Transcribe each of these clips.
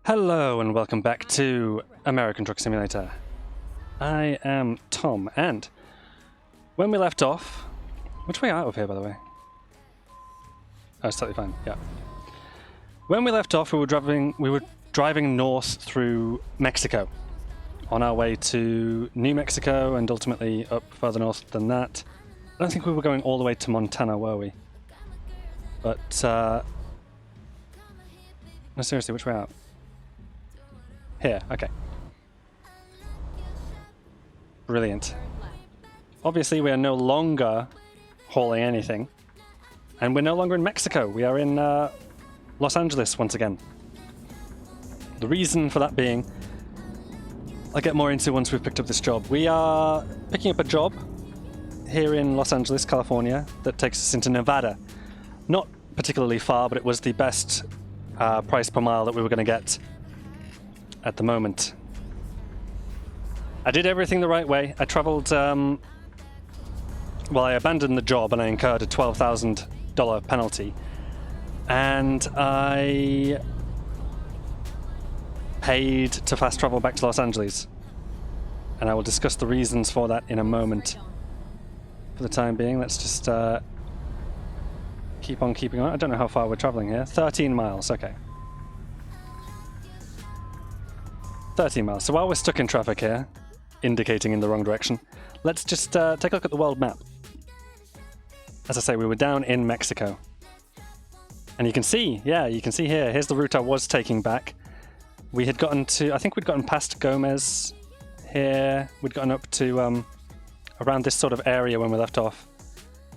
Hello and welcome back to American Truck Simulator. I am Tom, and when we left off... Which way out of here, by the way? Oh, it's totally fine, yeah. When we left off, we were driving north through Mexico, on our way to New Mexico and ultimately up further north than that. I don't think we were going all the way to Montana, were we? But, no, seriously, which way out? Here, okay. Brilliant. Obviously, we are no longer hauling anything. And we're no longer in Mexico. We are in Los Angeles once again. The reason for that being, I'll get more into once we've picked up this job. We are picking up a job here in Los Angeles, California, that takes us into Nevada. Not particularly far, but it was the best price per mile that we were going to get at the moment. I did everything the right way. I traveled, well, I abandoned the job and I incurred a $12,000 penalty. And I paid to fast travel back to Los Angeles. And I will discuss the reasons for that in a moment. For the time being, let's just keep on keeping on. I don't know how far we're traveling here. 13 miles, okay. 13 miles. So while we're stuck in traffic here, indicating in the wrong direction, let's just take a look at the world map. As I say, we were down in Mexico. And you can see, yeah, you can see here, here's the route I was taking back. We had gotten to, I think we'd gotten past Gomez here. We'd gotten up to around this sort of area when we left off.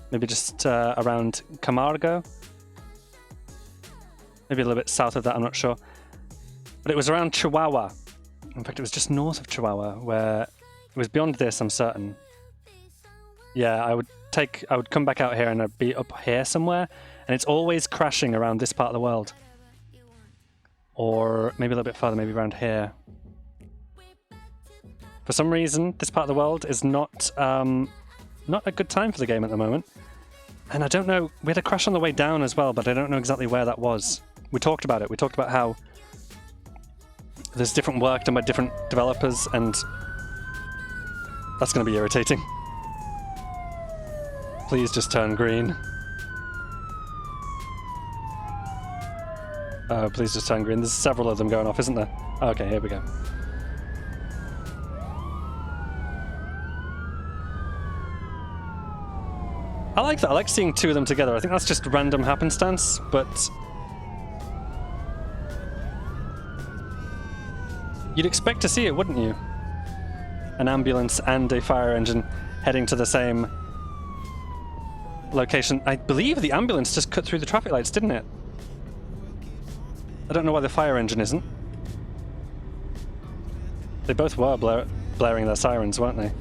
Maybe just around Camargo. Maybe a little bit south of that, I'm not sure. But it was around Chihuahua. In fact, it was just north of Chihuahua, where it was beyond this, I'm certain. Yeah, I would come back out here and I'd be up here somewhere, and it's always crashing around this part of the world. Or maybe a little bit further, maybe around here. For some reason, this part of the world is not a good time for the game at the moment. And I don't know, we had a crash on the way down as well, but I don't know exactly where that was. We talked about it. We talked about how there's different work done by different developers, and that's going to be irritating. Please just turn green. Oh, please just turn green. There's several of them going off, isn't there? Okay, here we go. I like that. I like seeing two of them together. I think that's just random happenstance, but you'd expect to see it, wouldn't you? An ambulance and a fire engine heading to the same location. I believe the ambulance just cut through the traffic lights, didn't it? I don't know why the fire engine isn't. They both were blaring their sirens, weren't they?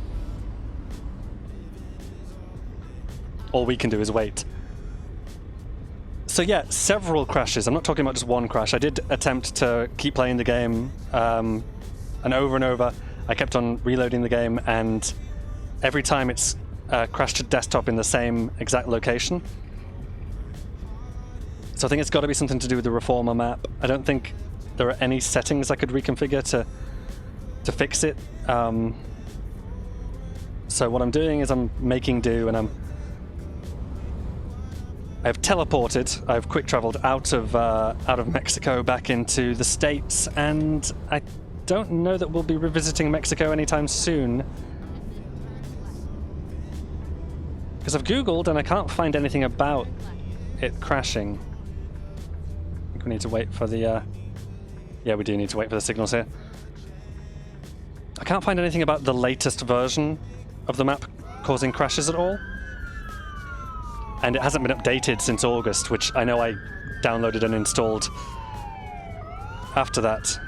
All we can do is wait. So yeah, several crashes. I'm not talking about just one crash. I did attempt to keep playing the game, and over, I kept on reloading the game, and every time it's crashed to desktop in the same exact location. So I think it's got to be something to do with the Reformer map. I don't think there are any settings I could reconfigure to fix it. So what I'm doing is I'm making do, and I've teleported. I've quick traveled out of Mexico back into the States, and I don't know that we'll be revisiting Mexico anytime soon. Because I've Googled and I can't find anything about it crashing. I think we need to wait for the... Yeah, we do need to wait for the signals here. I can't find anything about the latest version of the map causing crashes at all. And it hasn't been updated since August, which I know I downloaded and installed after that.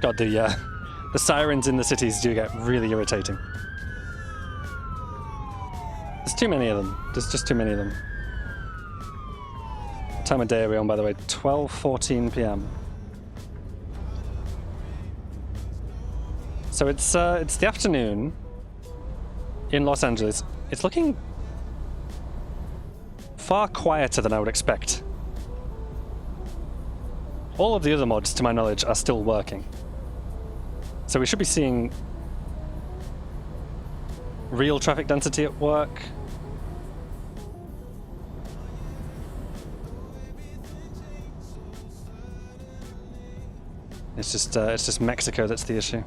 God, the sirens in the cities do get really irritating. There's too many of them. There's just too many of them. What time of day are we on, by the way? 12:14 p.m. So it's the afternoon in Los Angeles. It's looking far quieter than I would expect. all of the other mods, to my knowledge, are still working. So we should be seeing real traffic density at work. It's just Mexico that's the issue.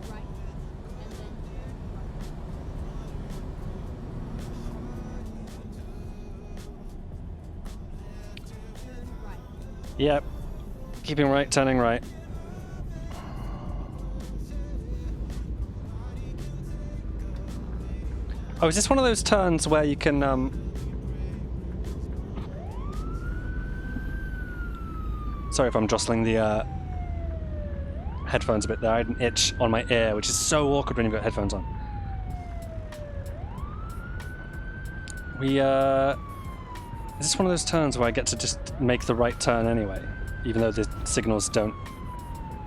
Yep. Keeping right, turning right. Oh, is this one of those turns where you can, Sorry if I'm jostling the, headphones a bit there. I had an itch on my ear, which is so awkward when you've got headphones on. Is this one of those turns where I get to just make the right turn anyway? Even though the signals don't...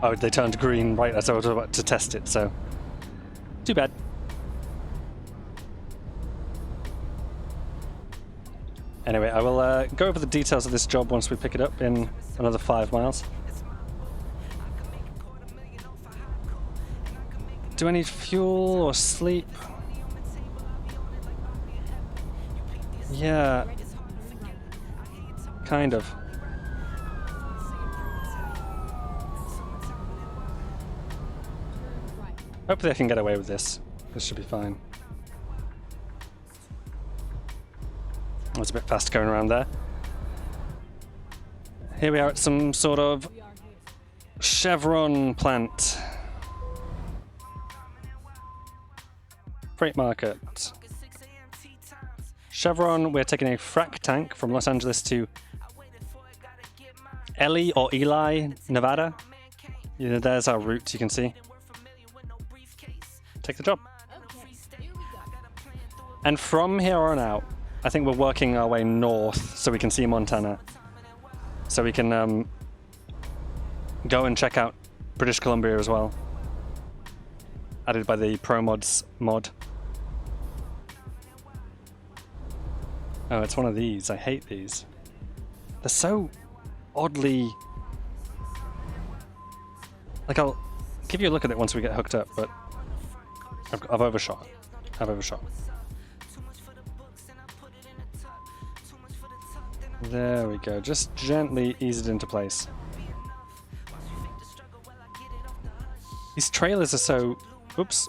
Oh, they turned green right as I was about to test it, so... Too bad. Anyway, I will go over the details of this job once we pick it up in another 5 miles. Do I need fuel or sleep? Yeah. Kind of. Hopefully I can get away with this. This should be fine. I was a bit fast going around there. Here we are at some sort of Chevron plant. Freight market. Chevron, we're taking a frac tank from Los Angeles to Eli, Nevada. Yeah, there's our route, you can see. Take the job. And from here on out, I think we're working our way north so we can see Montana. So we can go and check out British Columbia as well. Added by the Pro Mods mod. Oh, it's one of these. I hate these. They're so oddly... Like, I'll give you a look at it once we get hooked up, but I've overshot. I've overshot. There we go. Just gently ease it into place. These trailers are so... Oops.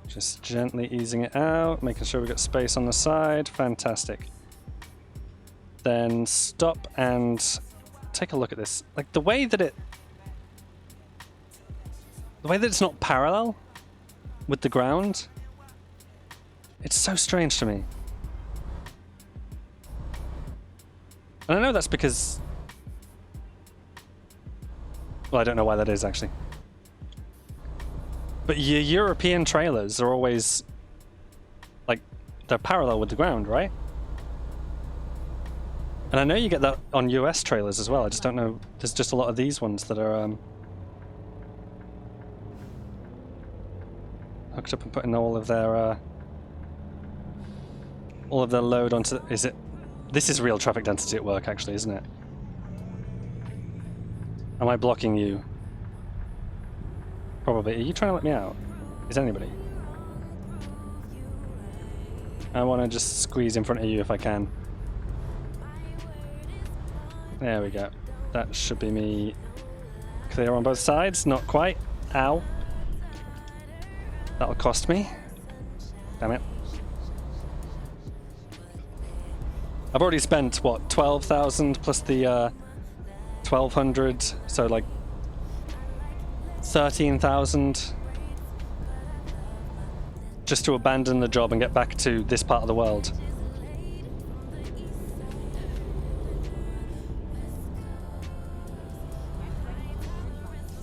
Just gently easing it out, making sure we've got space on the side. Fantastic. Then stop and take a look at this. Like the way that it's not parallel with the ground, it's so strange to me. And I know that's because... Well, I don't know why that is actually. But your European trailers are always, like, they're parallel with the ground, right? And I know you get that on US trailers as well, I just don't know, there's just a lot of these ones that are hooked up and putting all of their load onto, is it? This is real traffic density at work actually, isn't it? Am I blocking you? Probably. Are you trying to let me out? Is anybody? I want to just squeeze in front of you if I can. There we go. That should be me clear on both sides. Not quite. Ow. That'll cost me. Damn it. I've already spent, what, 12,000 plus the 1,200, so like 13,000 just to abandon the job and get back to this part of the world.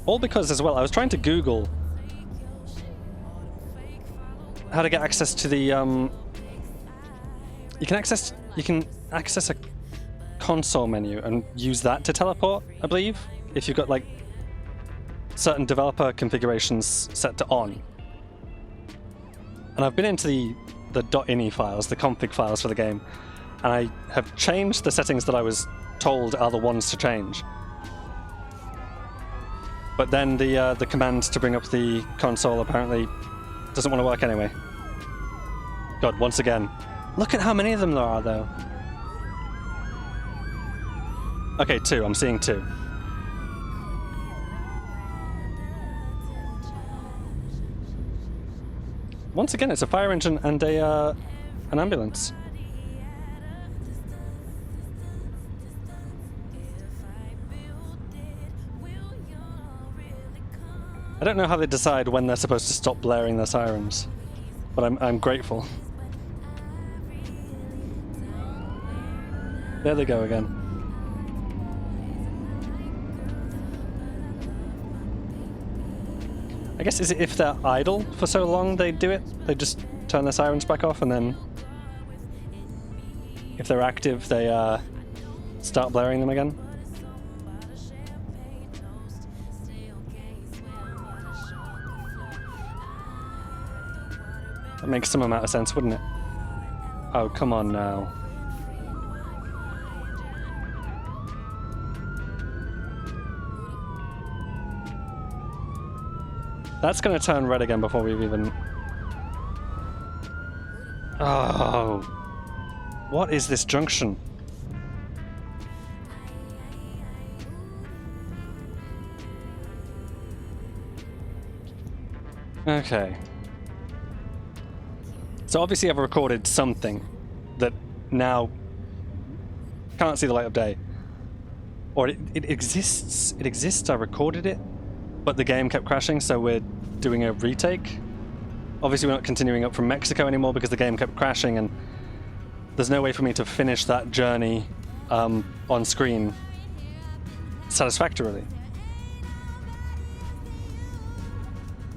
All because, as well, I was trying to Google how to get access to the you can access a console menu and use that to teleport, I believe, if you've got like certain developer configurations set to on. And I've been into the .ini files, the config files for the game, and I have changed the settings that I was told are the ones to change. But then the command to bring up the console apparently doesn't want to work anyway. God, once again. Look at how many of them there are, though. Okay, 2. I'm seeing 2. Once again, it's a fire engine and an ambulance. I don't know how they decide when they're supposed to stop blaring their sirens, but I'm grateful. There they go again. I guess is it if they're idle for so long they do it? They just turn their sirens back off, and then if they're active they start blaring them again? That makes some amount of sense, wouldn't it? Oh, come on now. That's going to turn red again before we've even... Oh. What is this junction? Okay. So obviously I've recorded something that now can't see the light of day. Or it exists. It exists, I recorded it, but the game kept crashing, so we're doing a retake. Obviously we're not continuing up from Mexico anymore because the game kept crashing, and there's no way for me to finish that journey on screen satisfactorily.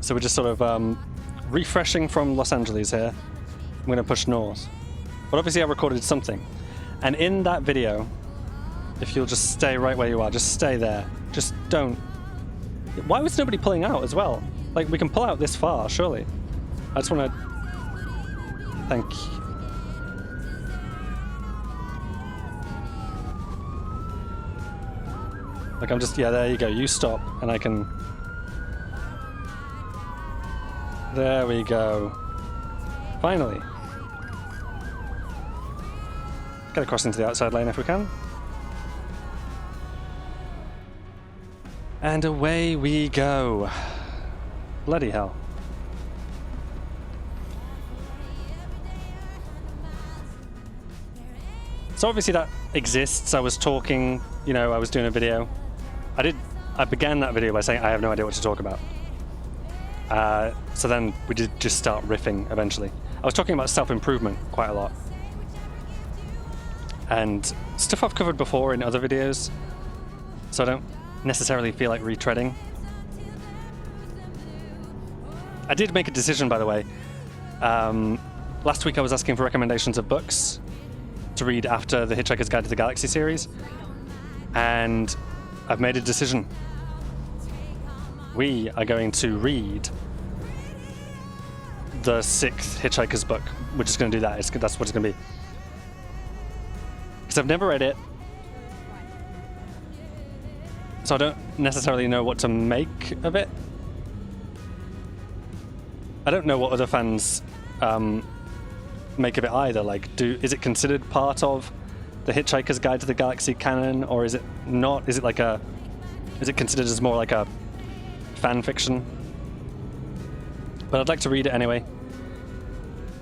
So we're just sort of refreshing from Los Angeles here. I'm going to push north. But obviously I recorded something. And in that video, if you'll just stay right where you are, just stay there. Just don't... Why was nobody pulling out as well? Like, we can pull out this far, surely. I just want to... Thank you. Like, I'm just... Yeah, there you go. You stop, and I can... There we go. Finally. Get across into the outside lane if we can. And away we go. Bloody hell. So obviously that exists. I was talking, you know, I was doing a video. I began that video by saying I have no idea what to talk about. So then we did just start riffing eventually. I was talking about self-improvement quite a lot. And stuff I've covered before in other videos, so I don't necessarily feel like retreading. I did make a decision, by the way. Last week I was asking for recommendations of books to read after the Hitchhiker's Guide to the Galaxy series, and I've made a decision. We are going to read the 6th Hitchhiker's book. We're just going to do that. That's what it's going to be. Because I've never read it, so I don't necessarily know what to make of it. I don't know what other fans make of it either. Like, is it considered part of the Hitchhiker's Guide to the Galaxy canon, or is it not? Is it considered as more like a fan fiction? But I'd like to read it anyway.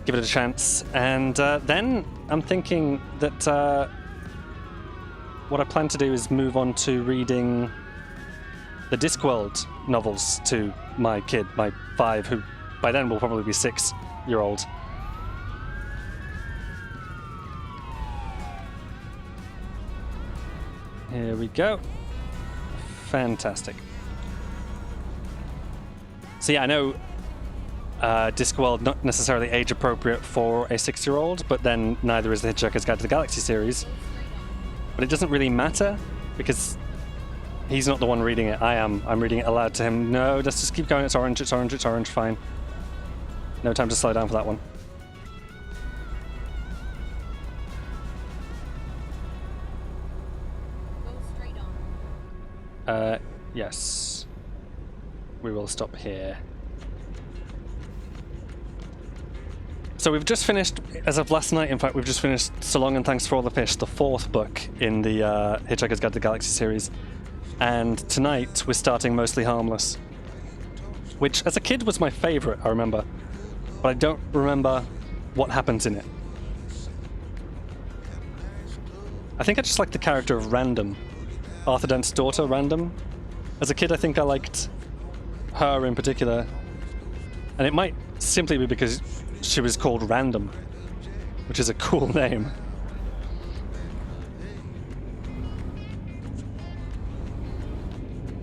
Give it a chance. And then I'm thinking that what I plan to do is move on to reading the Discworld novels to my kid, my 5, who by then will probably be 6-year-old. Here we go. Fantastic. So yeah, I know Discworld not necessarily age appropriate for a 6-year-old, but then neither is the Hitchhiker's Guide to the Galaxy series. But it doesn't really matter because he's not the one reading it. I am. I'm reading it aloud to him. No, let's just keep going. It's orange. It's orange. It's orange. Fine. No time to slow down for that one. Yes. We will stop here. So we've just finished, as of last night, in fact, we've just finished So Long and Thanks for All the Fish, the 4th book in the Hitchhiker's Guide to the Galaxy series. And tonight we're starting Mostly Harmless, which as a kid was my favourite, I remember. But I don't remember what happens in it. I think I just liked the character of Random, Arthur Dent's daughter, Random. As a kid, I think I liked her in particular. And it might simply be because she was called Random, which is a cool name.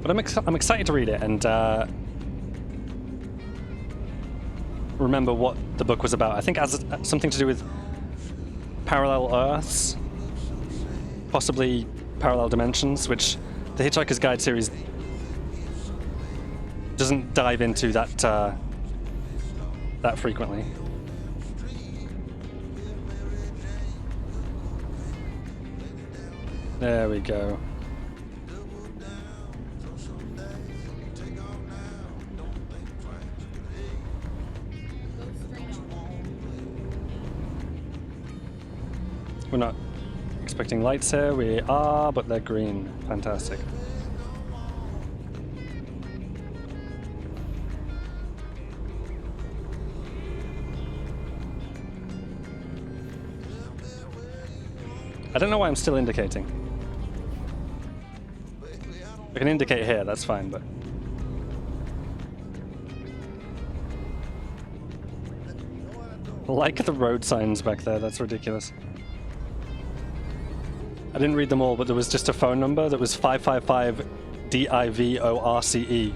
But I'm excited to read it and remember what the book was about. I think it has something to do with parallel Earths, possibly parallel dimensions, which the Hitchhiker's Guide series doesn't dive into that frequently. There we go. We're not expecting lights here. We are, but they're green. Fantastic. I don't know why I'm still indicating. I can indicate here, that's fine, but... Like the road signs back there, that's ridiculous. I didn't read them all, but there was just a phone number that was 555 DIVORCE.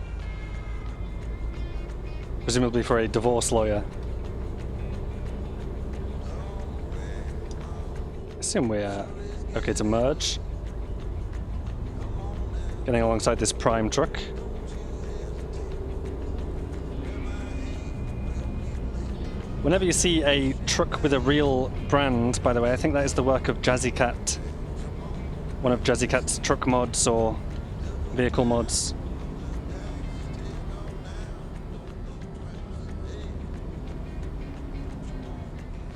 Presumably for a divorce lawyer. I assume we're okay to merge. Getting alongside this prime truck. Whenever you see a truck with a real brand, by the way, I think that is the work of Jazzy Cat. One of Jazzy Cat's truck mods or vehicle mods.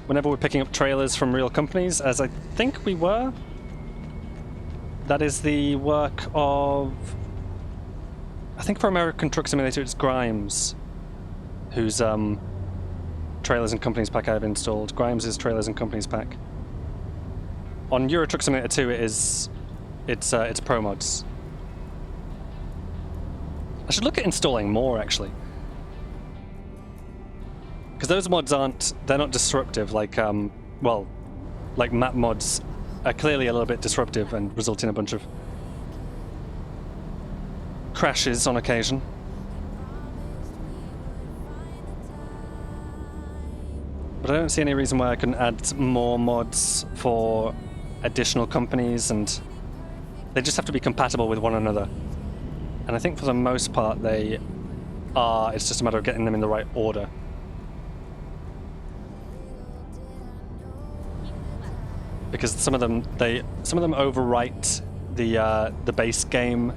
Whenever we're picking up trailers from real companies, as I think we were, that is the work of... I think for American Truck Simulator it's Grimes, whose Trailers and Companies pack I have installed. Grimes' Trailers and Companies pack. On Euro Truck Simulator 2 it's Pro Mods. I should look at installing more, actually. Because those mods they're not disruptive like, well, like map mods are clearly a little bit disruptive and result in a bunch of crashes on occasion. But I don't see any reason why I couldn't add more mods for additional companies, and they just have to be compatible with one another. And I think for the most part they are, it's just a matter of getting them in the right order. Because some of them overwrite the base game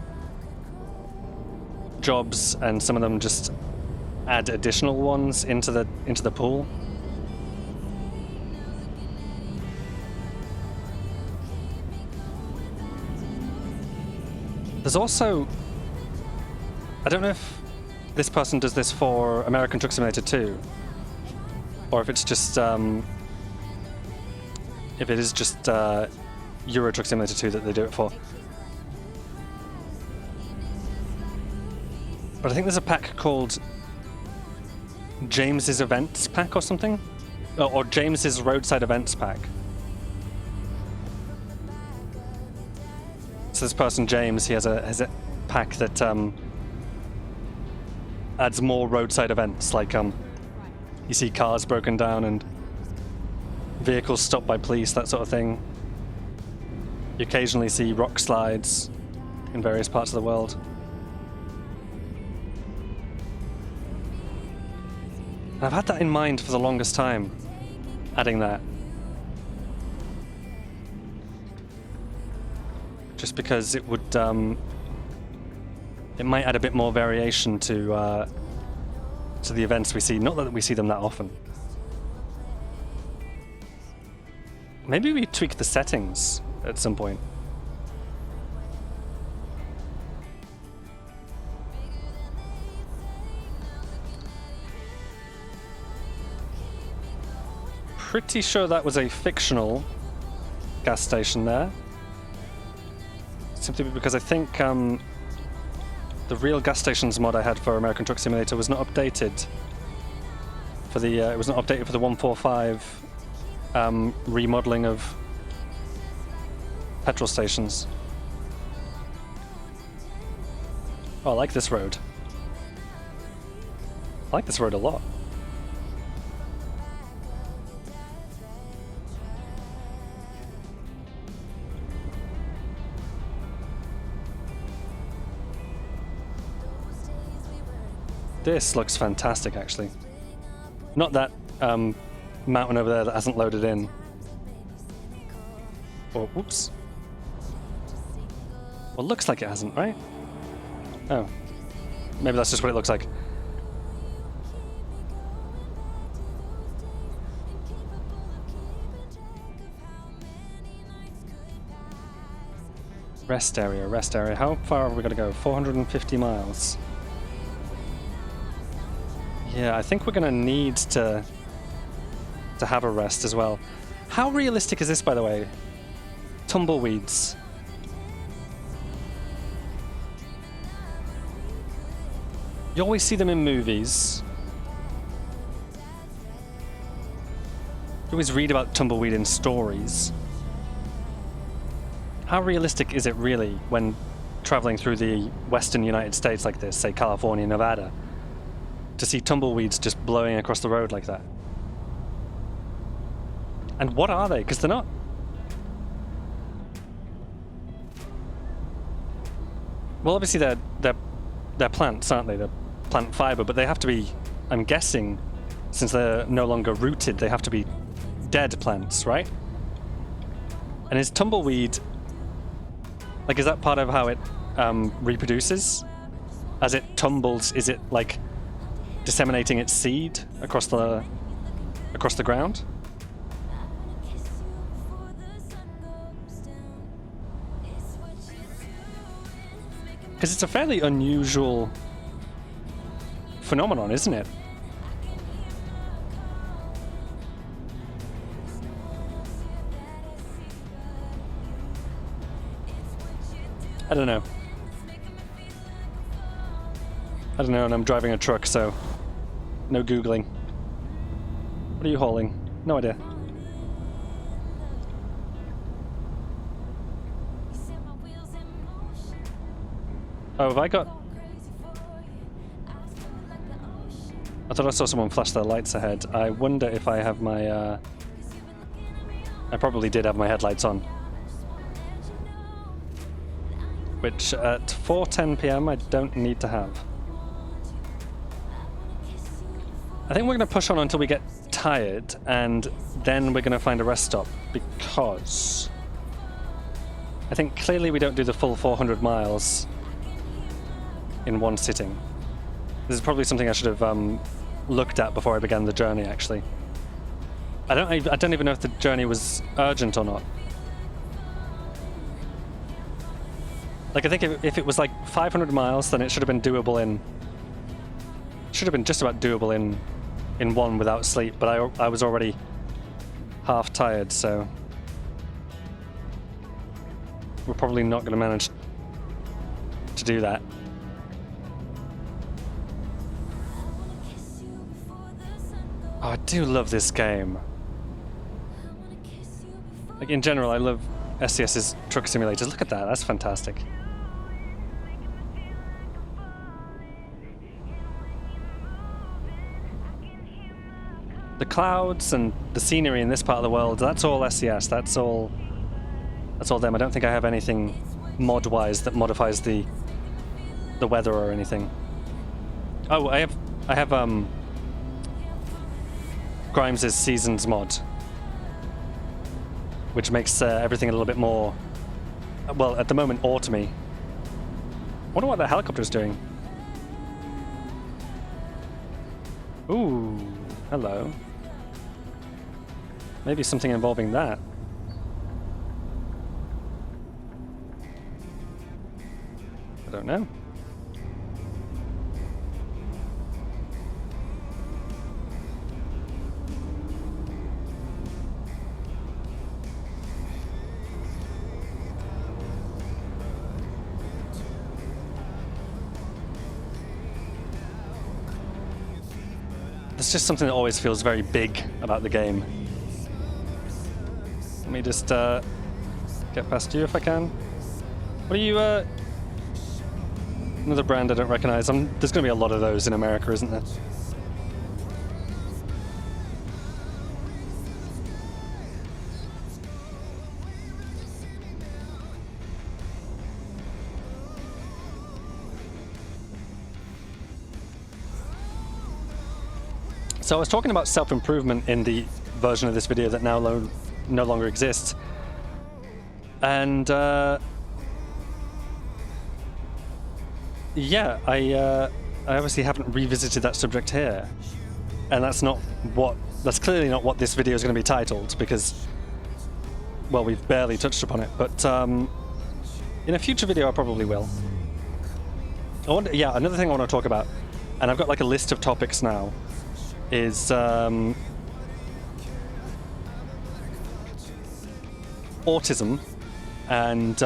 jobs, and some of them just add additional ones into the pool. There's also, I don't know if this person does this for American Truck Simulator 2, or if it's just if it is just Euro Truck Simulator 2 that they do it for. But I think there's a pack called James's Events Pack or something, or James's Roadside Events Pack. So this person, James, he has a pack that adds more roadside events, like you see cars broken down and vehicles stopped by police, that sort of thing. You occasionally see rock slides in various parts of the world. And I've had that in mind for the longest time, adding that. Just because it would it might add a bit more variation to the events we see. Not that we see them that often. Maybe we tweak the settings at some point. Pretty sure that was a fictional gas station there. Simply because I think the real gas stations mod I had for American Truck Simulator was not updated for the it was not updated for the 145 remodeling of petrol stations. Oh, I like this road. I like this road a lot. This looks fantastic, actually. Not that mountain over there that hasn't loaded in. Oh, whoops. Well, looks like it hasn't, right? Oh. Maybe that's just what it looks like. Rest area, rest area. How far are we going to go? 450 miles. Yeah, I think we're going to need to have a rest as well. How realistic is this, by the way? Tumbleweeds. You always see them in movies. You always read about tumbleweed in stories. How realistic is it really when traveling through the western United States like this, say California, Nevada, to see tumbleweeds just blowing across the road like that? And what are they? Because they're not... Well, obviously they're plants, aren't they? They're plant fiber, but they have to be, I'm guessing, since they're no longer rooted, they have to be dead plants, right? And is tumbleweed... Like, is that part of how it reproduces? As it tumbles, is it, like, disseminating its seed across the ground? Because it's a fairly unusual phenomenon, isn't it? I don't know. I don't know, and I'm driving a truck, so no Googling. What are you hauling? No idea. Oh, have I got... I thought I saw someone flash their lights ahead. I wonder if I have my... I probably did have my headlights on. Which at 4:10 PM I don't need to have. I think we're going to push on until we get tired, and then we're going to find a rest stop, because I think clearly we don't do the full 400 miles in one sitting. This is probably something I should have looked at before I began the journey, actually. I don't even know if the journey was urgent or not. Like, I think if it was like 500 miles, then it should have been doable in... Should have been just about doable in one without sleep, but I was already half tired, so... We're probably not going to manage to do that. Oh, I do love this game. Like, in general, I love SCS's truck simulators. Look at that, that's fantastic. The clouds and the scenery in this part of the world, that's all SCS, that's all them. I don't think I have anything mod-wise that modifies the weather or anything. Oh, I have Grimes' Seasons mod, which makes everything a little bit more, well, at the moment, autumny. Wonder what the helicopter's doing. Ooh, hello. Maybe something involving that. I don't know. It's just something that always feels very big about the game. Let me just get past you if I can. What are you, another brand I don't recognize. There's going to be a lot of those in America, isn't there? So I was talking about self-improvement in the version of this video that now no longer exists. And yeah, I obviously haven't revisited that subject here. And that's clearly not what this video is going to be titled, because, well, we've barely touched upon it. But in a future video I probably will. Another thing I want to talk about, and I've got like a list of topics now, is autism and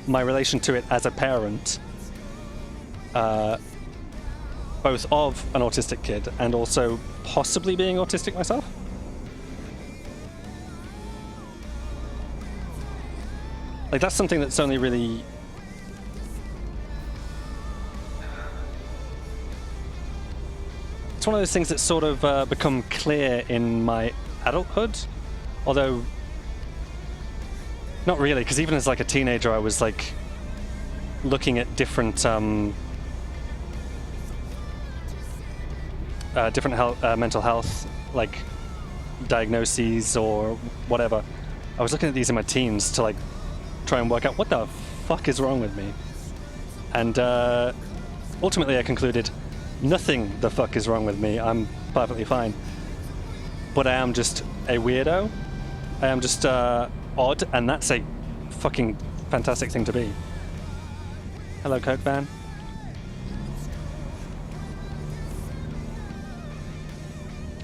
my relation to it as a parent, both of an autistic kid and also possibly being autistic myself. Like, that's something that's only really... It's one of those things that's sort of become clear in my adulthood, although not really, because even as like a teenager I was like looking at different mental health like diagnoses or whatever. I was looking at these in my teens to like try and work out what the fuck is wrong with me, and ultimately I concluded nothing the fuck is wrong with me. I'm perfectly fine. But I am just a weirdo. I am just odd, and that's a fucking fantastic thing to be. Hello, Coke Ban.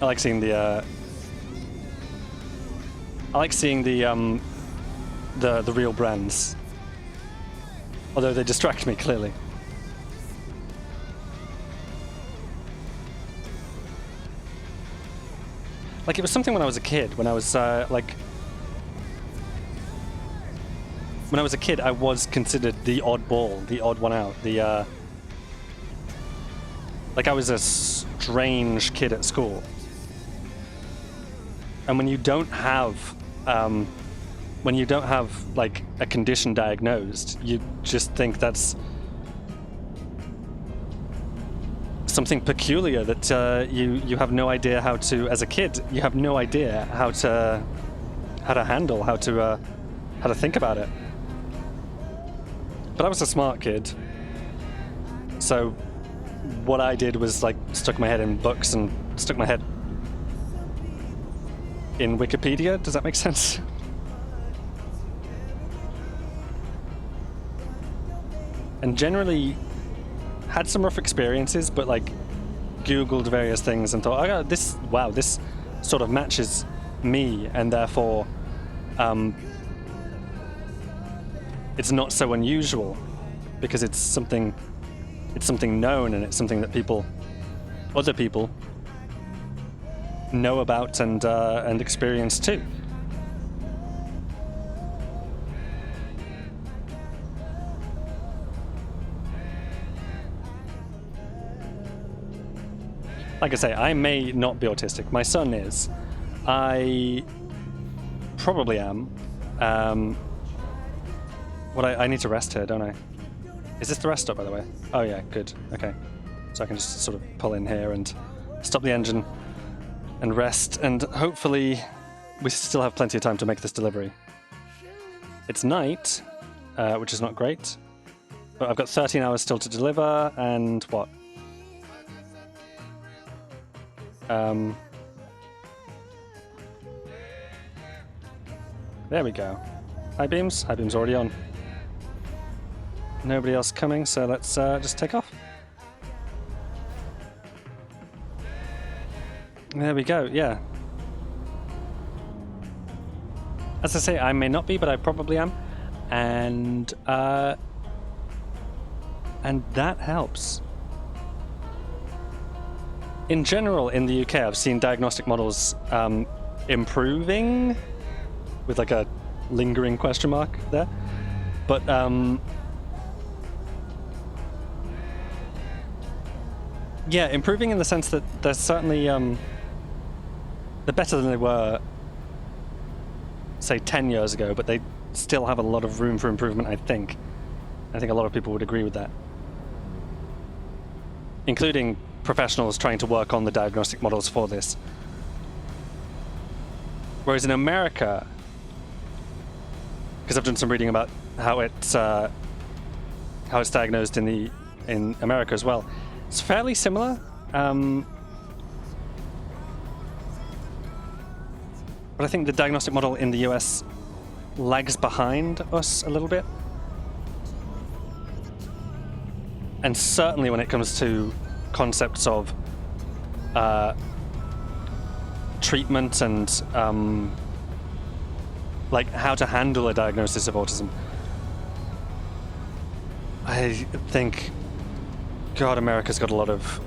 I like seeing the real brands. Although they distract me clearly. Like, it was something when I was a kid, when I was, when I was a kid, I was considered the oddball, the odd one out, like, I was a strange kid at school. And when you don't have, like, a condition diagnosed, you just think that's something peculiar that you have no idea how to, as a kid, you have no idea how to handle, how to think about it. But I was a smart kid, so what I did was like stuck my head in books and stuck my head in Wikipedia. Does that make sense? And generally had some rough experiences, but like Googled various things and thought, oh, this sort of matches me, and therefore it's not so unusual because it's something known, and it's something that other people know about and experience too. Like I say, I may not be autistic. My son is. I probably am. I need to rest here, don't I? Is this the rest stop, by the way? Oh yeah, good. Okay. So I can just sort of pull in here and stop the engine and rest, and hopefully we still have plenty of time to make this delivery. It's night, which is not great. But I've got 13 hours still to deliver, and what? There we go. High beams. High beams already on. Nobody else coming, so let's just take off. There we go, yeah. As I say, I may not be, but I probably am. And that helps. In general, in the UK, I've seen diagnostic models improving, with like a lingering question mark there. But yeah, improving in the sense that they're certainly they're better than they were, say, 10 years ago, but they still have a lot of room for improvement, I think. I think a lot of people would agree with that. Including professionals trying to work on the diagnostic models for this. Whereas in America, because I've done some reading about how it's diagnosed in America as well, it's fairly similar. But I think the diagnostic model in the US lags behind us a little bit. And certainly when it comes to concepts of treatment and like how to handle a diagnosis of autism. I think, God, America's got a lot of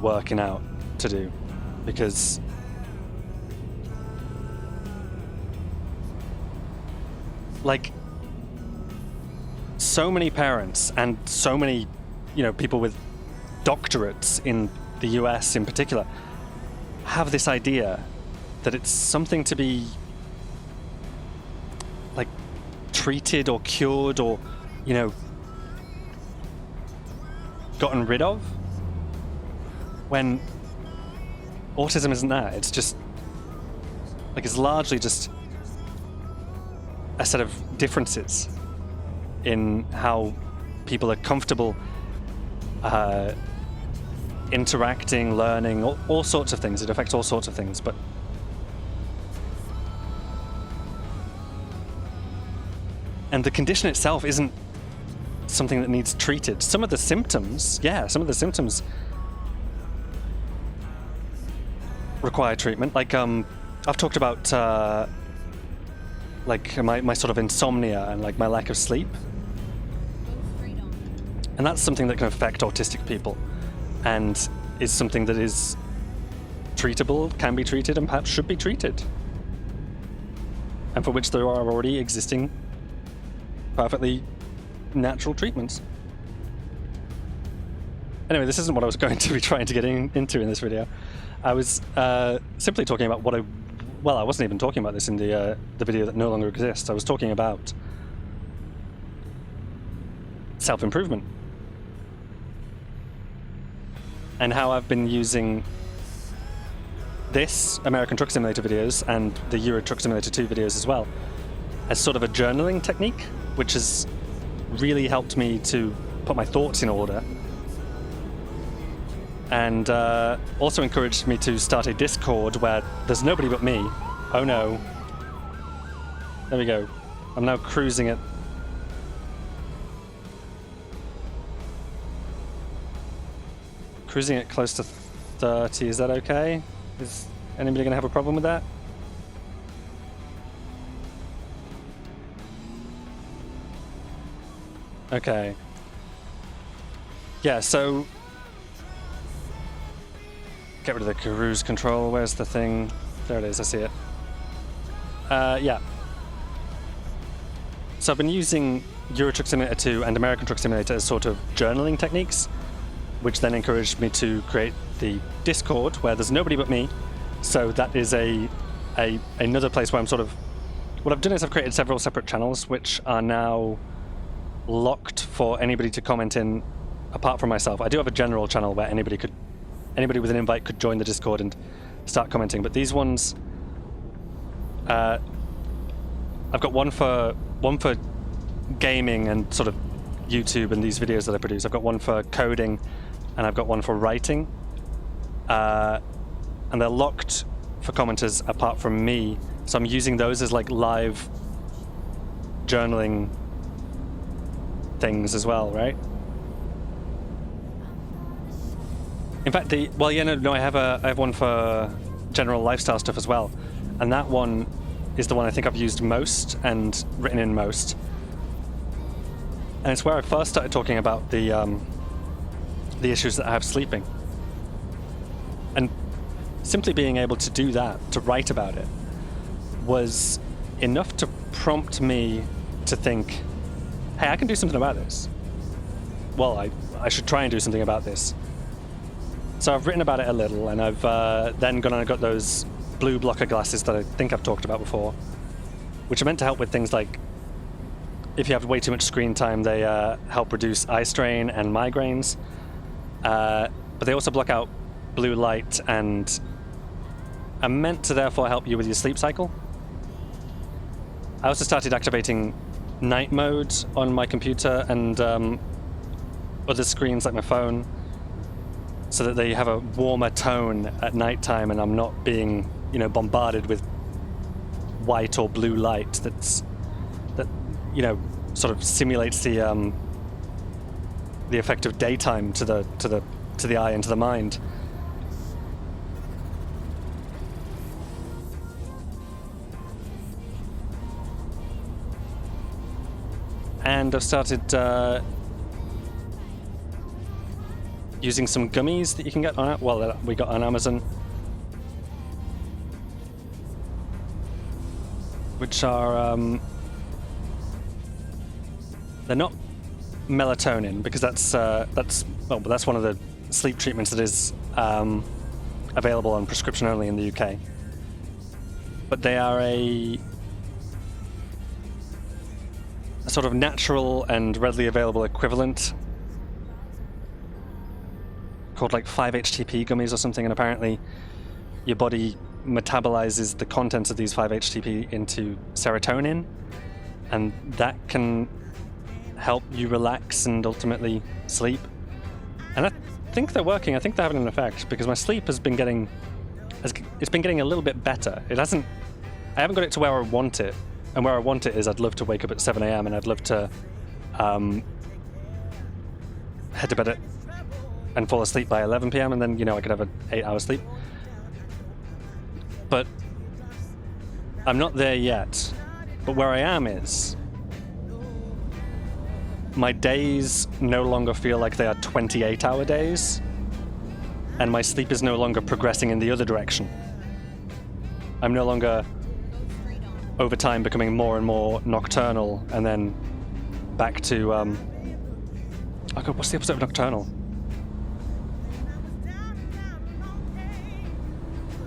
working out to do, because like so many parents and so many, people with doctorates in the US in particular have this idea that it's something to be like treated or cured or, gotten rid of, when autism isn't that. It's just like, it's largely just a set of differences in how people are comfortable interacting, learning, all sorts of things. It affects all sorts of things, but and the condition itself isn't something that needs treated. Some of the symptoms require treatment. Like I've talked about like my sort of insomnia and like my lack of sleep. And that's something that can affect autistic people, and is something that is treatable, can be treated, and perhaps should be treated. And for which there are already existing perfectly natural treatments. Anyway, this isn't what I was going to be trying to get into in this video. I was simply talking about I wasn't even talking about this in the video that no longer exists. I was talking about self-improvement. And how I've been using this American Truck Simulator videos and the Euro Truck Simulator 2 videos as well as sort of a journaling technique, which has really helped me to put my thoughts in order, and also encouraged me to start a Discord where there's nobody but me. Oh no. There we go. I'm now cruising at close to 30. Is that okay? Is anybody gonna have a problem with that? Okay. Yeah, so get rid of the cruise control. Where's the thing? There it is, I see it. Yeah. So I've been using Euro Truck Simulator 2 and American Truck Simulator as sort of journaling techniques, which then encouraged me to create the Discord where there's nobody but me. So that is another place where I'm sort of... What I've done is I've created several separate channels which are now locked for anybody to comment in apart from myself. I do have a general channel where anybody with an invite could join the Discord and start commenting, but these ones, I've got one for gaming and sort of YouTube and these videos that I produce. I've got one for coding and I've got one for writing. And they're locked for commenters apart from me. So I'm using those as like live journaling things as well, right? In fact, I have one for general lifestyle stuff as well. And that one is the one I think I've used most and written in most. And it's where I first started talking about the issues that I have sleeping. And simply being able to do that, to write about it, was enough to prompt me to think, hey, I can do something about this. Well, I should try and do something about this. So I've written about it a little, and I've then gone and got those blue blocker glasses that I think I've talked about before, which are meant to help with things like if you have way too much screen time, they help reduce eye strain and migraines. But they also block out blue light and are meant to therefore help you with your sleep cycle. I also started activating night mode on my computer and other screens like my phone, so that they have a warmer tone at nighttime and I'm not being, bombarded with white or blue light that sort of simulates the effect of daytime to the eye and to the mind. And I've started using some gummies that you can get on it. Well, we got on Amazon, which are they're not melatonin, because that's one of the sleep treatments that is available on prescription only in the UK. But they are a sort of natural and readily available equivalent called like 5-HTP gummies or something, and apparently your body metabolizes the contents of these 5-HTP into serotonin, and that can help you relax and ultimately sleep. And I think they're working. I think they're having an effect, because my sleep has been getting a little bit better. I haven't got it to where I want it, and where I want it is I'd love to wake up at 7 a.m. and I'd love to head to bed and fall asleep by 11 p.m. and then, I could have an 8-hour sleep. But I'm not there yet. But where I am is my days no longer feel like they are 28-hour days, and my sleep is no longer progressing in the other direction. I'm no longer, over time, becoming more and more nocturnal, and then back to, oh god, what's the opposite of nocturnal?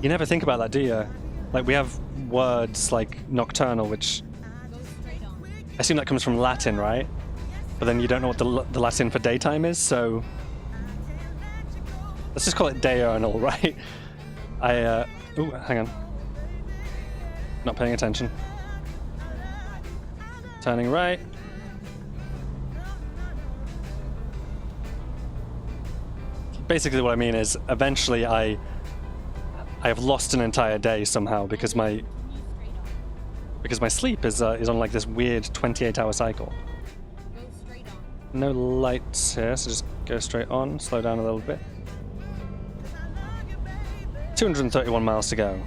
You never think about that, do you? Like, we have words like nocturnal, which I assume that comes from Latin, right? But then you don't know what the Latin for daytime is, so let's just call it diurnal, right? Ooh, hang on. Not paying attention. Turning right. Basically what I mean is, eventually I have lost an entire day somehow, because my sleep is on like this weird 28-hour cycle. No lights here, so just go straight on, slow down a little bit. 231 miles to go.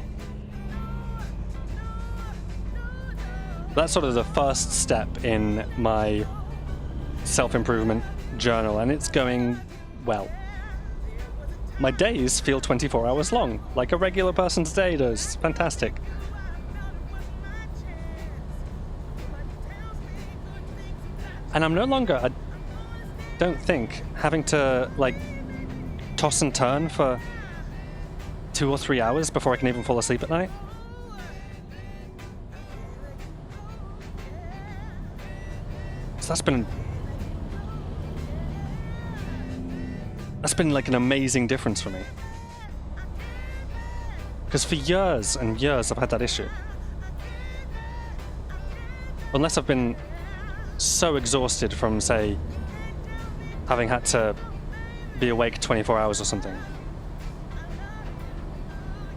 That's sort of the first step in my self-improvement journal, and it's going well. My days feel 24 hours long, like a regular person's day does. It's fantastic. And I'm no longer, I don't think, having to, like, toss and turn for 2 or 3 hours before I can even fall asleep at night. So that's been like an amazing difference for me. Because for years and years I've had that issue. Unless I've been so exhausted from, say, having had to be awake 24 hours or something.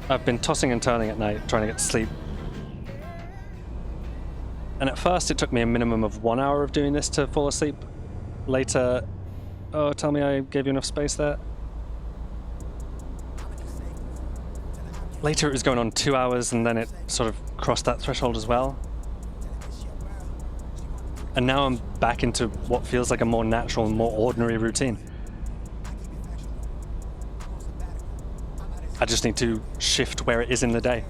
I've been tossing and turning at night, trying to get to sleep. And at first it took me a minimum of 1 hour of doing this to fall asleep. Later... Oh, tell me I gave you enough space there. Later it was going on 2 hours, and then it sort of crossed that threshold as well. And now I'm back into what feels like a more natural and more ordinary routine. I just need to shift where it is in the day.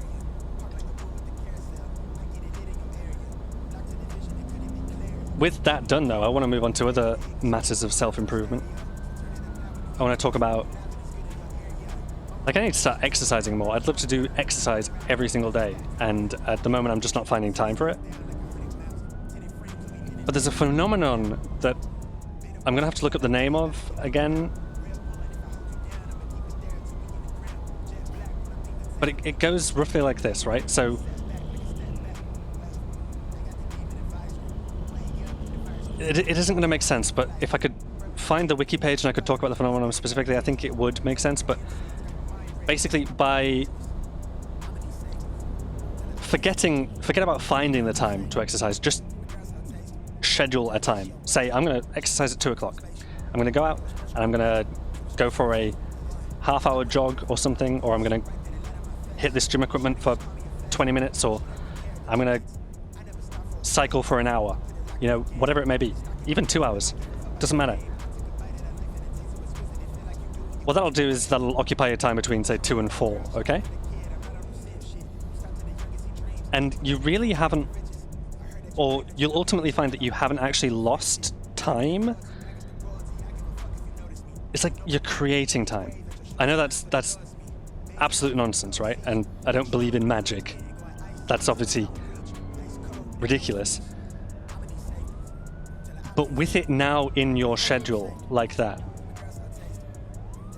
With that done, though, I want to move on to other matters of self-improvement. I want to talk about... Like, I need to start exercising more. I'd love to do exercise every single day, and at the moment I'm just not finding time for it. But there's a phenomenon that I'm going to have to look up the name of again. But it goes roughly like this, right? So... It isn't going to make sense, but if I could find the wiki page and I could talk about the phenomenon specifically, I think it would make sense. But basically, by forget about finding the time to exercise, just schedule a time. Say, I'm going to exercise at 2 o'clock. I'm going to go out and I'm going to go for a half-hour jog or something, or I'm going to hit this gym equipment for 20 minutes, or I'm going to cycle for an hour. You know, whatever it may be. Even 2 hours. Doesn't matter. What that'll do is that'll occupy your time between, say, 2 and 4, okay? And you really haven't... Or you'll ultimately find that you haven't actually lost time. It's like you're creating time. I know that's absolute nonsense, right? And I don't believe in magic. That's obviously ridiculous. But with it now in your schedule like that,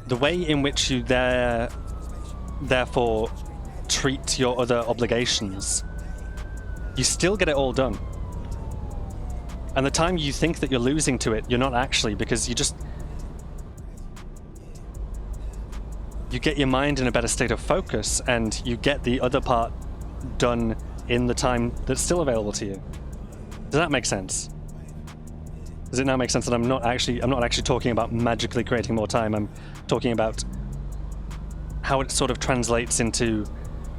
the way in which you therefore treat your other obligations, you still get it all done. And the time you think that you're losing to it, you're not actually, because you get your mind in a better state of focus, and you get the other part done in the time that's still available to you. Does that make sense? Does it now make sense that I'm not actually talking about magically creating more time? I'm talking about how it sort of translates into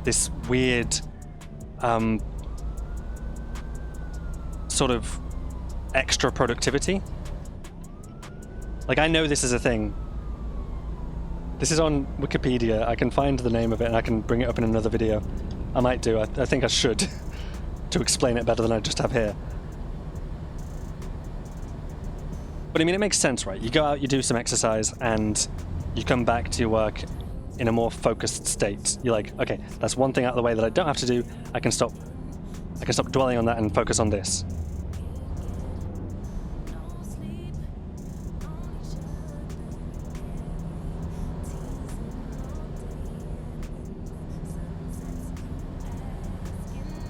this weird sort of extra productivity. Like, I know this is a thing. This is on Wikipedia. I can find the name of it and I can bring it up in another video. I might do. I think I should to explain it better than I just have here. But I mean, it makes sense, right? You go out, you do some exercise, and you come back to your work in a more focused state. You're like, okay, that's one thing out of the way that I don't have to do. I can stop dwelling on that and focus on this.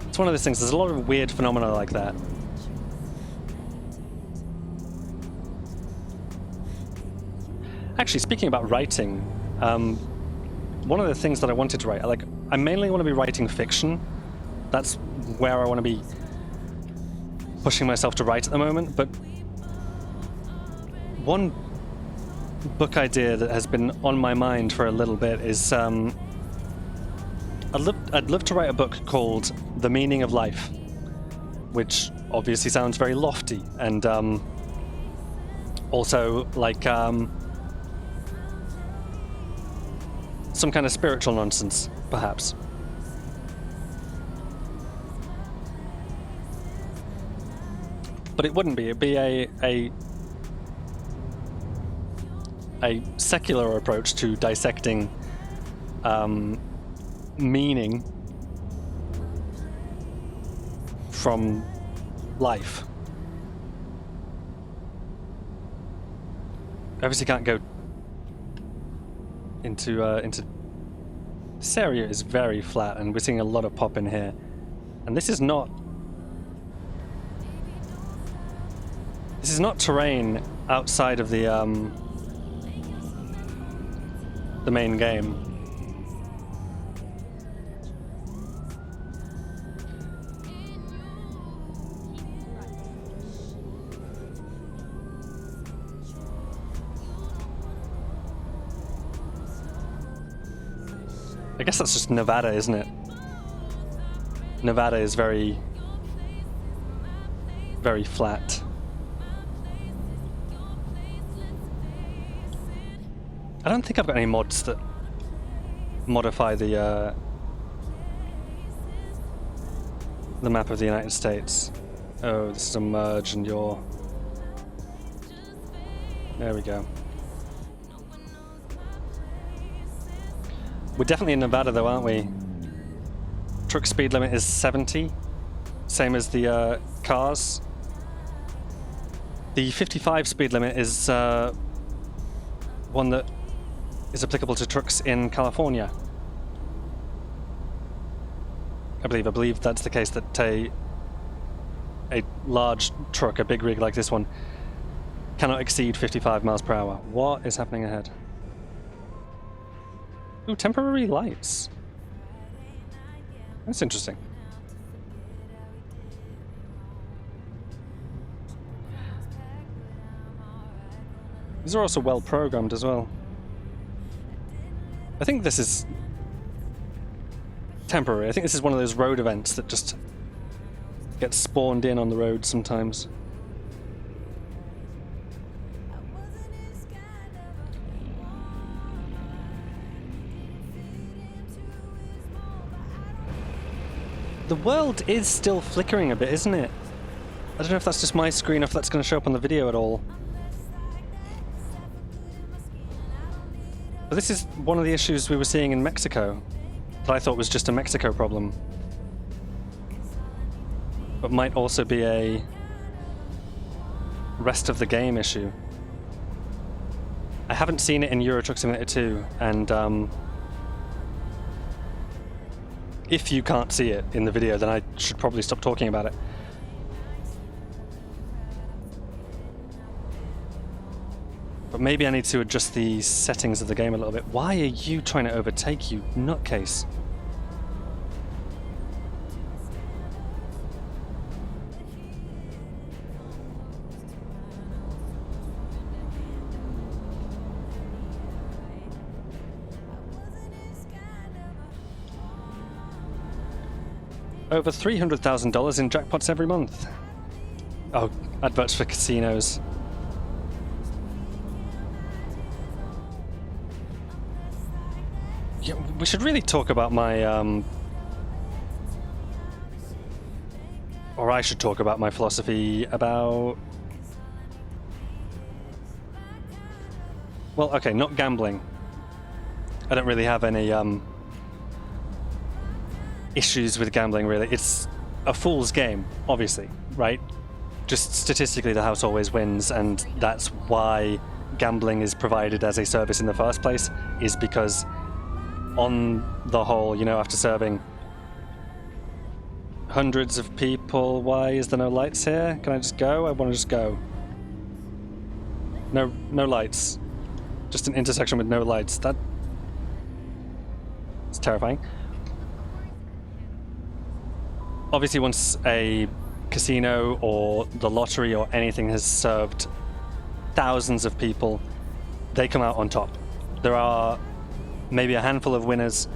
It's one of those things. There's a lot of weird phenomena like that. Actually, speaking about writing, one of the things that I wanted to write, I mainly want to be writing fiction. That's where I want to be pushing myself to write at the moment. But one book idea that has been on my mind for a little bit is I'd love to write a book called The Meaning of Life, which obviously sounds very lofty and also like some kind of spiritual nonsense, perhaps. But it wouldn't be. It'd be a secular approach to dissecting meaning from life. Obviously can't go into this area is very flat, and we're seeing a lot of pop in here, and this is not This is not terrain outside of the main game. I guess that's just Nevada, isn't it? Nevada is very, very flat. I don't think I've got any mods that modify the map of the United States. Oh, this is a merge and you're... There we go. We're definitely in Nevada though, aren't we? Truck speed limit is 70, same as the cars. The 55 speed limit is one that is applicable to trucks in California. I believe that's the case, that a large truck, a big rig like this one, cannot exceed 55 miles per hour. What is happening ahead? Ooh, temporary lights. That's interesting. These are also well programmed as well. I think this is temporary. I think this is one of those road events that just gets spawned in on the road sometimes. The world is still flickering a bit, isn't it? I don't know if that's just my screen or if that's going to show up on the video at all. But this is one of the issues we were seeing in Mexico that I thought was just a Mexico problem, but might also be a rest of the game issue. I haven't seen it in Euro Truck Simulator 2, and if you can't see it in the video, then I should probably stop talking about it. But maybe I need to adjust the settings of the game a little bit. Why are you trying to overtake, you nutcase? Over $300,000 in jackpots every month. Oh, adverts for casinos. Yeah, we should really talk about my, or I should talk about my philosophy about... Well, okay, not gambling. I don't really have any, issues with gambling, really. It's a fool's game, obviously, right? Just statistically, the house always wins, and that's why gambling is provided as a service in the first place, is because on the whole, you know, after serving hundreds of people... Why is there no lights here? Can I just go? I want to just go. No lights. Just an intersection with no lights. That's terrifying. Obviously, once a casino or the lottery or anything has served thousands of people, they come out on top. There are maybe a handful of winners,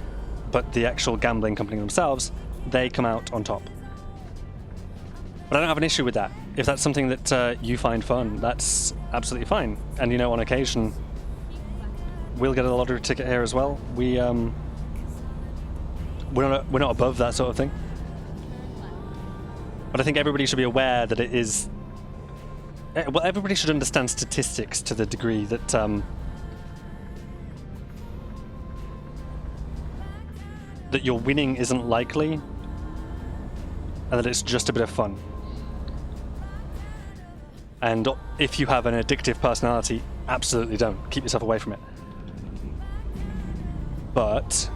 but the actual gambling company themselves, they come out on top. But I don't have an issue with that. If that's something that you find fun, that's absolutely fine. And, you know, on occasion, we'll get a lottery ticket here as well. We're not above that sort of thing. But I think everybody should be aware that it is... Well, everybody should understand statistics to the degree that that your winning isn't likely, and that it's just a bit of fun. And if you have an addictive personality, absolutely don't. Keep yourself away from it. But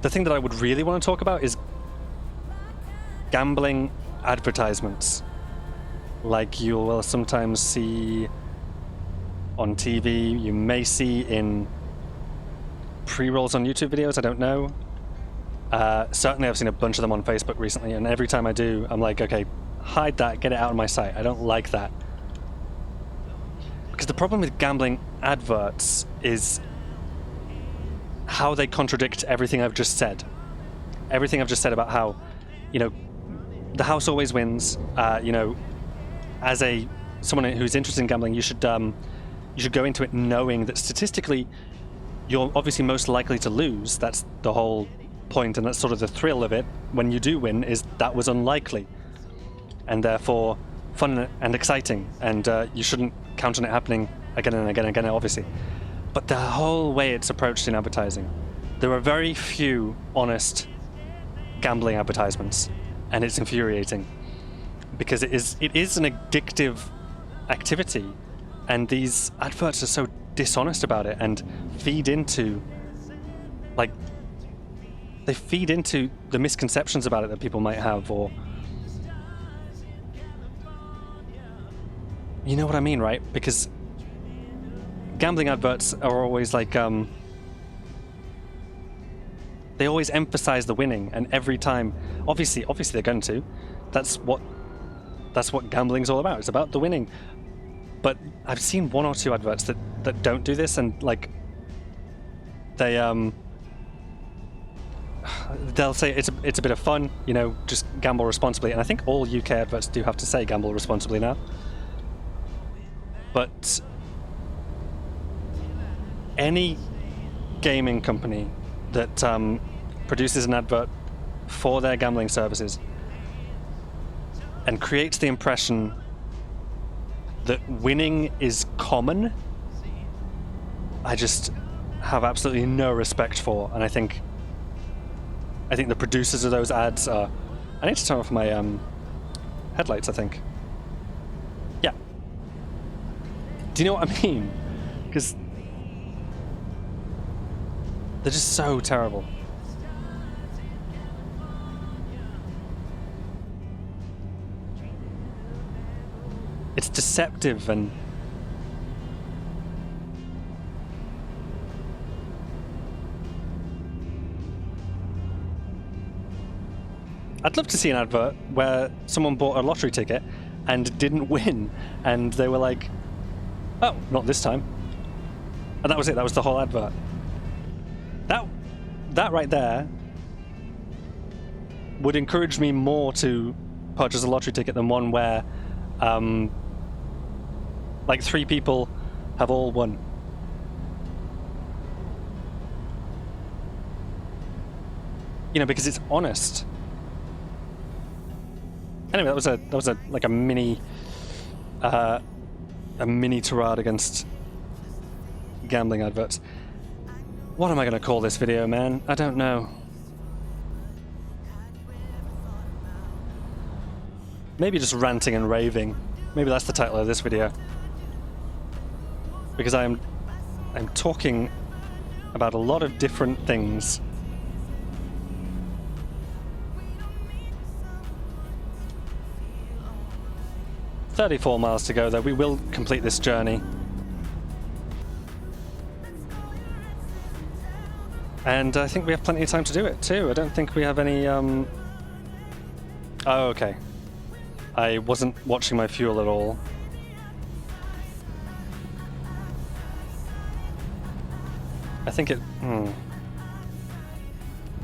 the thing that I would really want to talk about is gambling advertisements. like you will sometimes see on TV, you may see in pre-rolls on YouTube videos, I don't know. Certainly I've seen a bunch of them on Facebook recently, and every time I do, I'm like, okay, hide that, get it out of my sight. I don't like that. Because the problem with gambling adverts is how they contradict everything I've just said. Everything I've just said about how, you know, the house always wins. You know, as someone who's interested in gambling, you should go into it knowing that statistically, you're obviously most likely to lose. That's the whole point, and that's sort of the thrill of it. When you do win, is that was unlikely, and therefore fun and exciting. And you shouldn't count on it happening again and again and again, obviously. But the whole way it's approached in advertising, there are very few honest gambling advertisements, and it's infuriating because it is an addictive activity, and these adverts are so dishonest about it and feed into the misconceptions about it that people might have, or you know what I mean, right? Because gambling adverts are always like they always emphasize the winning, and every time, obviously they're going to. That's what gambling's all about. It's about the winning. But I've seen one or two adverts that don't do this, and like they'll say it's a bit of fun, you know, just gamble responsibly. And I think all UK adverts do have to say gamble responsibly now. But any gaming company that produces an advert for their gambling services and creates the impression that winning is common, I just have absolutely no respect for. And I think the producers of those ads are... I need to turn off my headlights, I think. Yeah. Do you know what I mean? Because they're just so terrible. It's deceptive, and I'd love to see an advert where someone bought a lottery ticket and didn't win, and they were like, oh, not this time. And that was it, that was the whole advert. That right there would encourage me more to purchase a lottery ticket than one where like 3 people have all won. You know, because it's honest. Anyway, that was like a mini tirade against gambling adverts. What am I going to call this video, man? I don't know. Maybe just ranting and raving. Maybe that's the title of this video. Because I'm talking about a lot of different things. "34 miles to go, though. We will complete this journey. And I think we have plenty of time to do it, too. I don't think we have any, Oh, okay. I wasn't watching my fuel at all. I think it...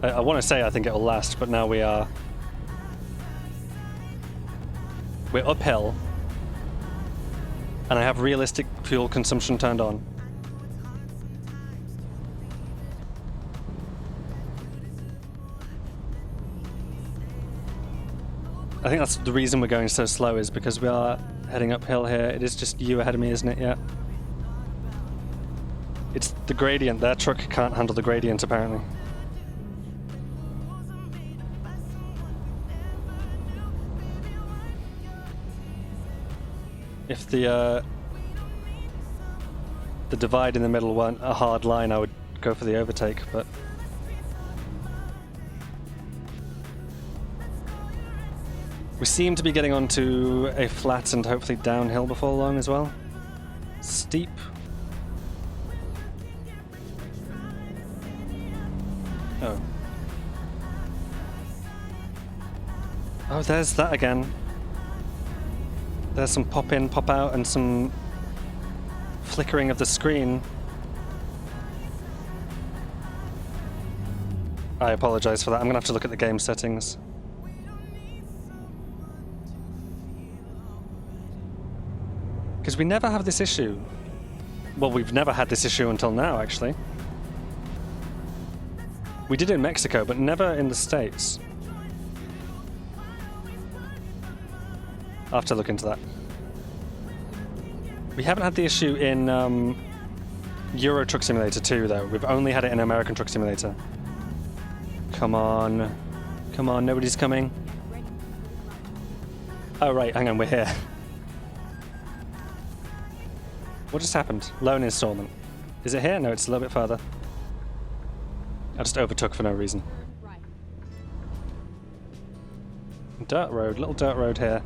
I want to say I think it'll last, but now we're uphill. And I have realistic fuel consumption turned on. I think that's the reason we're going so slow, is because we are heading uphill here. It is just you ahead of me, isn't it? Yeah. It's the gradient. Their truck can't handle the gradient, apparently. If the divide in the middle weren't a hard line, I would go for the overtake, but... We seem to be getting onto a flat and hopefully downhill before long as well. Steep. Oh. Oh, there's that again. There's some pop in, pop out, and some flickering of the screen. I apologize for that. I'm gonna have to look at the game settings. Because we never have this issue. Well, we've never had this issue until now, actually. We did in Mexico, but never in the States. I'll have to look into that. We haven't had the issue in Euro Truck Simulator 2, though. We've only had it in American Truck Simulator. Come on. Come on, nobody's coming. Oh, right, hang on, we're here. What just happened? Loan installment. Is it here? No, it's a little bit further. I just overtook for no reason. Dirt road, little dirt road here.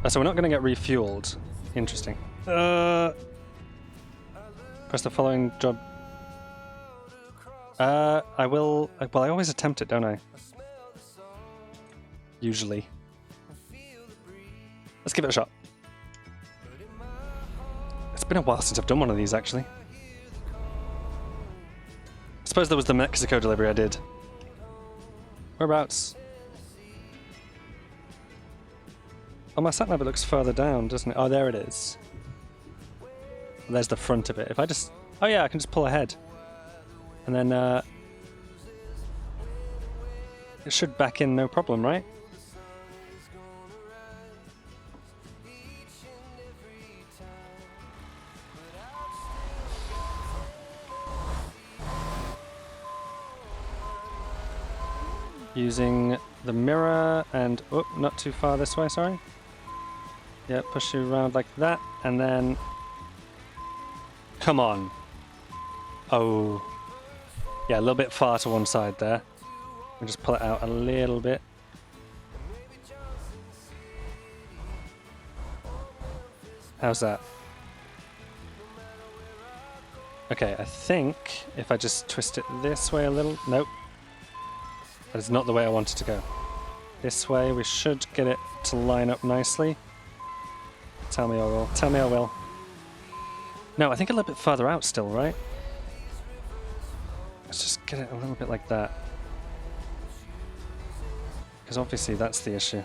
Oh, so we're not going to get refueled. Interesting. Press the following job. I will... Well, I always attempt it, don't I? Usually. Let's give it a shot. It's been a while since I've done one of these, actually. I suppose there was the Mexico delivery I did. Whereabouts? Oh, my sat nav, it looks further down, doesn't it? Oh, there it is. There's the front of it. If I just... Oh yeah, I can just pull ahead. And then, it should back in no problem, right? Using the mirror and... Oh, not too far this way, sorry. Yeah, push you around like that, and then... Come on. Oh. Yeah, a little bit far to one side there. We'll just pull it out a little bit. How's that? Okay, I think if I just twist it this way a little... Nope. That is not the way I want it to go. This way, we should get it to line up nicely. Tell me I will. Tell me I will. No, I think a little bit further out still, right? Let's just get it a little bit like that. Because obviously that's the issue.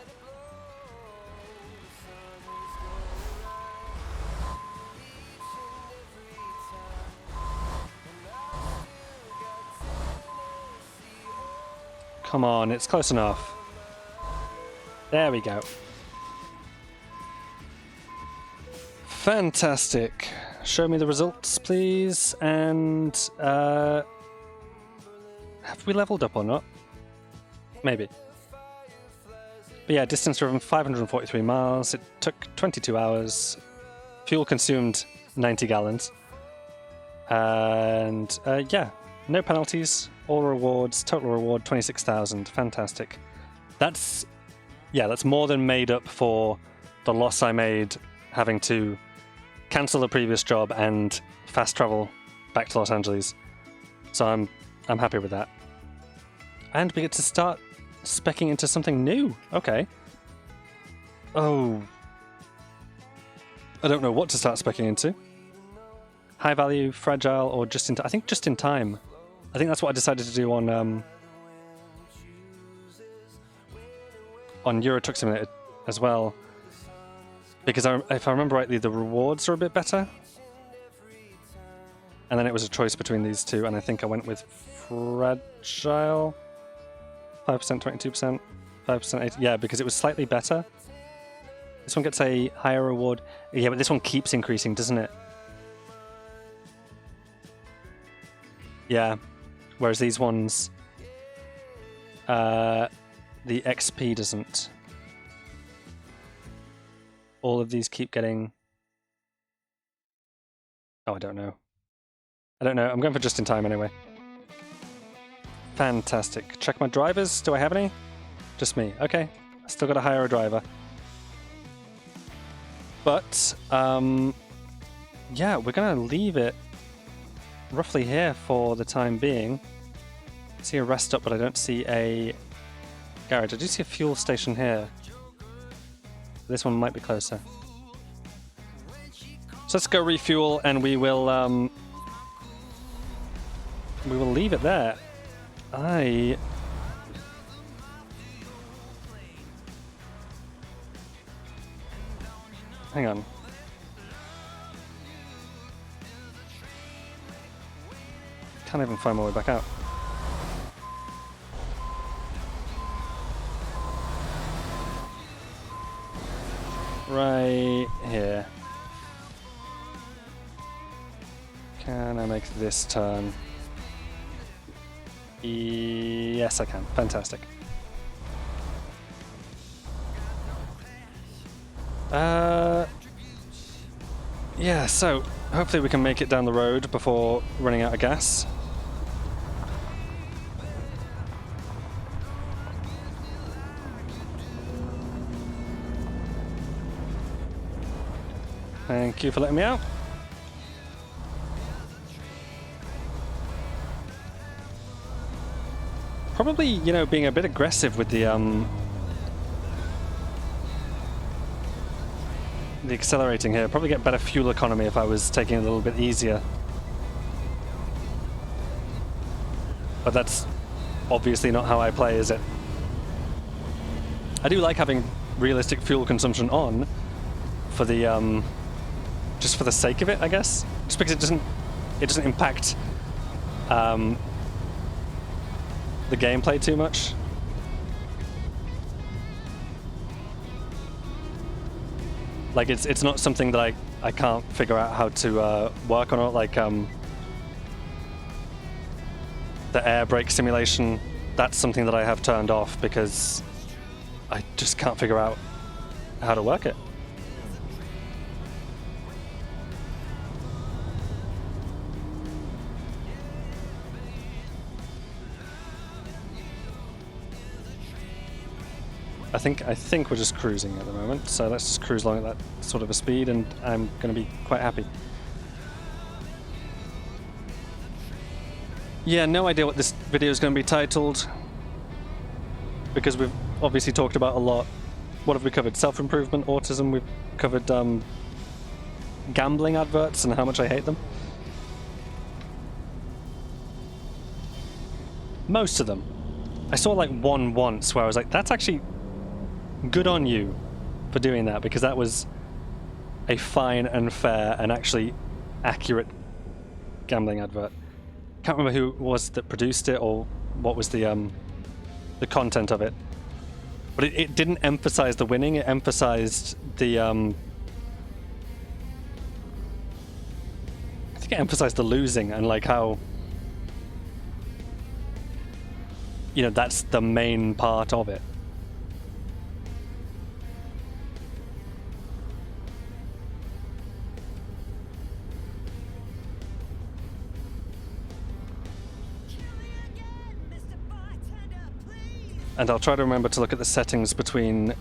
Come on, it's close enough. There we go. Fantastic. Show me the results, please. And have we leveled up or not? Maybe. But yeah, distance driven 543 miles. It took 22 hours. Fuel consumed 90 gallons. And yeah, no penalties. All rewards. Total reward 26,000. Fantastic. That's more than made up for the loss I made having to cancel the previous job and fast travel back to Los Angeles. So I'm happy with that. And we get to start speccing into something new. Okay. Oh. I don't know what to start speccing into. High value, fragile, or just in time. I think just in time. I think that's what I decided to do on Euro Truck Simulator as well. Because if I remember rightly, the rewards are a bit better. And then it was a choice between these two, and I think I went with fragile. 5%, 22%, 5%, 80. Yeah, because it was slightly better. This one gets a higher reward. Yeah, but this one keeps increasing, doesn't it? Yeah. Whereas these ones, the XP doesn't. All of these keep getting... Oh, I don't know. I don't know. I'm going for just in time anyway. Fantastic. Check my drivers. Do I have any? Just me. Okay. I still got to hire a driver. But, yeah, we're going to leave it roughly here for the time being. I see a rest stop, but I don't see a garage. I do see a fuel station here. This one might be closer. So let's go refuel, and we will leave it there. Hang on. Can't even find my way back out. Right here. Can I make this turn? Yes, I can. Fantastic. Yeah, so hopefully we can make it down the road before running out of gas. Thank you for letting me out. Probably, you know, being a bit aggressive with the accelerating here. Probably get better fuel economy if I was taking it a little bit easier. But that's obviously not how I play, is it? I do like having realistic fuel consumption on for the just for the sake of it, I guess. Just because it doesn't impact the gameplay too much. Like it's not something that I can't figure out how to work on it. Like the air brake simulation, that's something that I have turned off because I just can't figure out how to work it. I think we're just cruising at the moment, so let's just cruise along at that sort of a speed, and I'm going to be quite happy. Yeah, no idea what this video is going to be titled, because we've obviously talked about a lot. What have we covered? Self-improvement, autism. We've covered gambling adverts and how much I hate them. Most of them. I saw like one once where I was like, that's actually good on you for doing that, because that was a fine and fair and actually accurate gambling advert. Can't remember who it was that produced it or what was the content of it, but it didn't emphasize the winning. It emphasized the I think it emphasized the losing, and like how, you know, that's the main part of it. And I'll try to remember to look at the settings between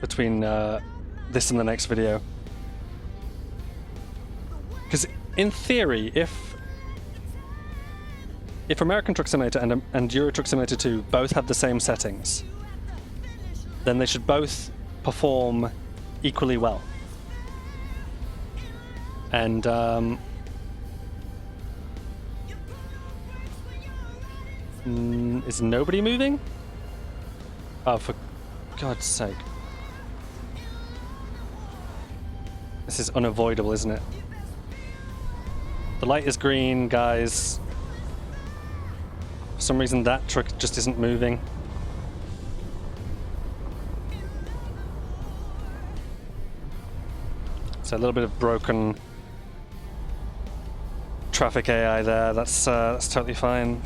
this and the next video. Because in theory, if American Truck Simulator and Euro Truck Simulator 2 both have the same settings, then they should both perform equally well. And is nobody moving? Oh, for God's sake. This is unavoidable, isn't it? The light is green, guys. For some reason that truck just isn't moving. So a little bit of broken traffic AI there. That's totally fine.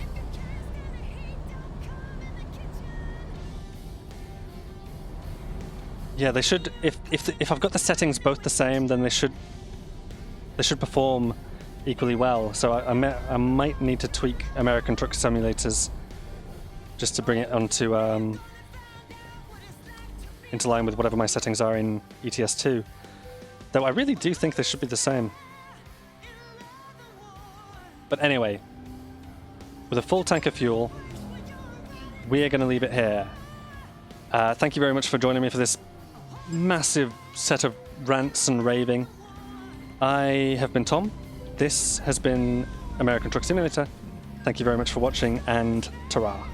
Yeah, they should. If I've got the settings both the same, then they should perform equally well. So I might need to tweak American Truck Simulators just to bring it onto into line with whatever my settings are in ETS2. Though I really do think they should be the same. But anyway, with a full tank of fuel, we are going to leave it here. Thank you very much for joining me for this massive set of rants and raving. I have been Tom. This has been American Truck Simulator. Thank you very much for watching, and ta-ra.